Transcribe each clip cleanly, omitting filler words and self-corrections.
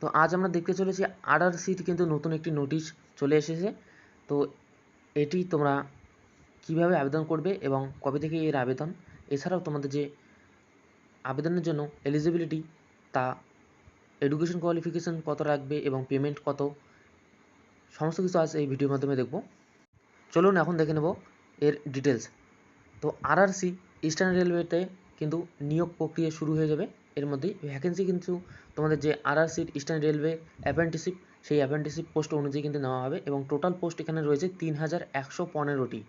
তো আজ আমরা দেখতে চলেছি আরআরসির কিন্তু নতুন একটি নোটিশ চলে এসেছে। তো এটি তোমরা কিভাবে আবেদন করবে এবং কবে থেকে এর আবেদন, এছাড়াও তোমাদের যে আবেদনের জন্য এলিজিবিলিটি, তা এডুকেশন কোয়ালিফিকেশন কত রাখবে এবং পেমেন্ট কত, সমস্ত কিছু আজ এই ভিডিওর মাধ্যমে দেখব। চলুন এখন দেখে নেব এর ডিটেলস। তো আরআরসি ইস্টার্ন রেলওয়েতে কিন্তু নিয়োগ প্রক্রিয়া শুরু হয়ে যাবে। এর মধ্যেই ভ্যাকেন্সি কিন্তু তোমাদের যে আরআরসির ইস্টার্ন রেলওয়ে অ্যাপ্রেন্টিসশিপ, সেই অ্যাপ্রেন্টিসশিপ পোস্ট অনুযায়ী কিন্তু নেওয়া হবে এবং টোটাল পোস্ট এখানে রয়েছে 3115টি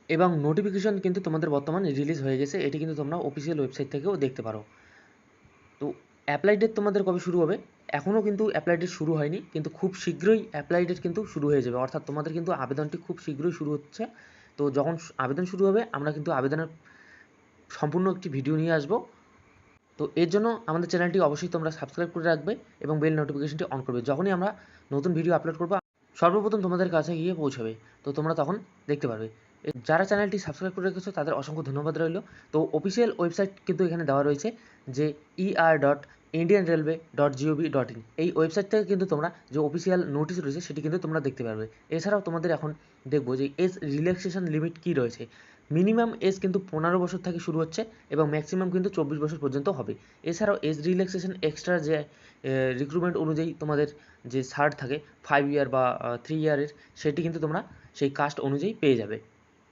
এবং নোটিফিকেশন কিন্তু তোমাদের বর্তমানে রিলিজ হয়ে গেছে। এটি কিন্তু তোমরা অফিসিয়াল ওয়েবসাইট থেকেও দেখতে পারো। তো অ্যাপ্লাই ডেট তোমাদের কবে শুরু হবে? এখনও কিন্তু অ্যাপ্লাই ডেট শুরু হয়নি, কিন্তু খুব শীঘ্রই অ্যাপ্লাই ডেট কিন্তু শুরু হয়ে যাবে, অর্থাৎ তোমাদের কিন্তু আবেদনটি খুব শীঘ্রই শুরু হচ্ছে। তো যখন আবেদন শুরু হবে আমরা কিন্তু আবেদনের সম্পূর্ণ একটি ভিডিও নিয়ে আসবো। তো এর জন্য আমাদের চ্যানেলটি অবশ্যই তোমরা সাবস্ক্রাইব করে রাখবে এবং বেল নোটিফিকেশনটি অন করবে। যখনই আমরা নতুন ভিডিও আপলোড করবো সর্বপ্রথম তোমাদের কাছে গিয়ে পৌঁছাবে, তো তোমরা তখন দেখতে পারবে। যারা চ্যানেলটি সাবস্ক্রাইব করে রেখেছো তাদের অসংখ্য ধন্যবাদ রইল। তো অফিসিয়াল ওয়েবসাইট কিন্তু এখানে দেওয়া রয়েছে, যে er.indianrailway.gov.in, এই ওয়েবসাইট থেকে কিন্তু তোমরা যে অফিসিয়াল নোটিশ রয়েছে সেটি কিন্তু তোমরা দেখতে পারবে। এছাড়াও তোমাদের এখন দেখবো যে এজ রিল্যাক্সেশন লিমিট কী রয়েছে। মিনিমাম এজ কিন্তু 15 বছর থেকে শুরু হচ্ছে এবং ম্যাক্সিমাম কিন্তু 24 বছর পর্যন্ত হবে। এছাড়াও এজ রিল্যাক্সেশন এক্সট্রা যে রিক্রুটমেন্ট অনুযায়ী তোমাদের যে ছাড় থাকে 5 ইয়ার বা 3 ইয়ারের, সেটি কিন্তু তোমরা সেই কাস্ট অনুযায়ী পেয়ে যাবে।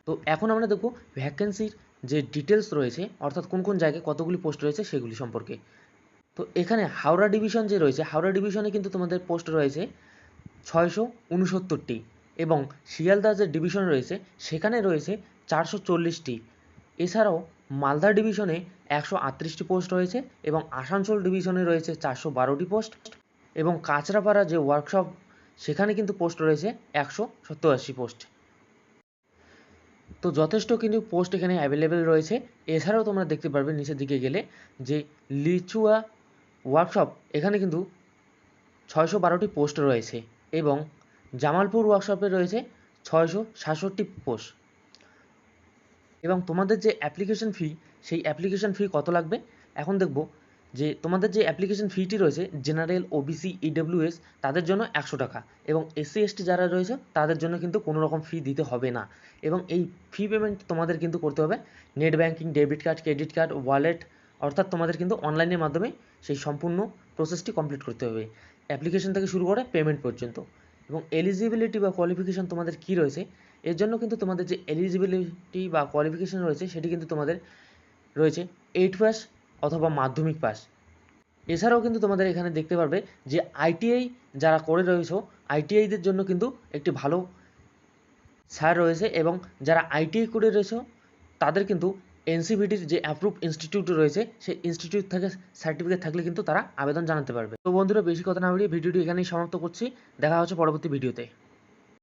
তো এখন আমরা দেখব ভ্যাকেন্সির যে ডিটেলস রয়েছে, অর্থাৎ কোন কোন জায়গায় কতগুলি পোস্ট রয়েছে সেগুলি সম্পর্কে। তো এখানে হাওড়া ডিভিশন যে রয়েছে, হাওড়া ডিভিশনে কিন্তু তোমাদের পোস্ট রয়েছে 669টি এবং শিয়ালদা যে ডিভিশন রয়েছে সেখানে রয়েছে 440টি। এছাড়াও মালদা ডিভিশনে 138টি পোস্ট রয়েছে এবং আসানসোল ডিভিশনে রয়েছে 412টি পোস্ট এবং কাঁচরাপাড়া যে ওয়ার্কশপ সেখানে কিন্তু পোস্ট রয়েছে 187 পোস্ট। তো যথেষ্ট কিন্তু পোস্ট এখানে অ্যাভেলেবেল রয়েছে। এছাড়াও তোমরা দেখতে পারবে নিচের দিকে গেলে যে লিচুয়া ওয়ার্কশপ, এখানে কিন্তু 612টি পোস্ট রয়েছে এবং জামালপুর ওয়ার্কশপে রয়েছে 667টি পোস্ট। এবং তোমাদের যে অ্যাপ্লিকেশন ফি, সেই অ্যাপ্লিকেশন ফি কত লাগবে এখন দেখব। যে তোমাদের যে অ্যাপ্লিকেশন ফিটি রয়েছে জেনারেল, ওবিসি, ইডব্লিউএস তাদের জন্য 100 টাকা এবং এসসি এসটি যারা রয়েছে তাদের জন্য কিন্তু কোনো রকম ফি দিতে হবে না। এবং এই ফি পেমেন্ট তোমাদের কিন্তু করতে হবে net banking, debit card, credit card, wallet, অর্থাৎ তোমাদের কিন্তু অনলাইনের মাধ্যমে সেই সম্পূর্ণ প্রসেসটি কমপ্লিট করতে হবে, অ্যাপ্লিকেশন থেকে শুরু করে পেমেন্ট পর্যন্ত। এবং এলিজিবিলিটি বা কোয়ালিফিকেশান তোমাদের কী রয়েছে, এর জন্য কিন্তু তোমাদের যে এলিজিবিলিটি বা কোয়ালিফিকেশান রয়েছে সেটি কিন্তু তোমাদের রয়েছে 8 পাস অথবা মাধ্যমিক পাস। এছাড়াও কিন্তু তোমাদের এখানে দেখতে পারবে যে আইটিআই যারা করে রয়েছে, আইটিআইদের জন্য কিন্তু একটি ভালো ছাড় রয়েছে এবং যারা আইটিআই করে রয়েছে তাদের কিন্তু এনসিভিটির যে অ্যাপ্রুভ ইনস্টিটিউট রয়েছে সেই ইনস্টিটিউট থেকে সার্টিফিকেট থাকলে কিন্তু তারা আবেদন জানাতে পারবে। তো বন্ধুরা, বেশি কথা না বলিয়ে ভিডিওটি এখানেই সমাপ্ত করছি। দেখা হচ্ছে পরবর্তী ভিডিওতে।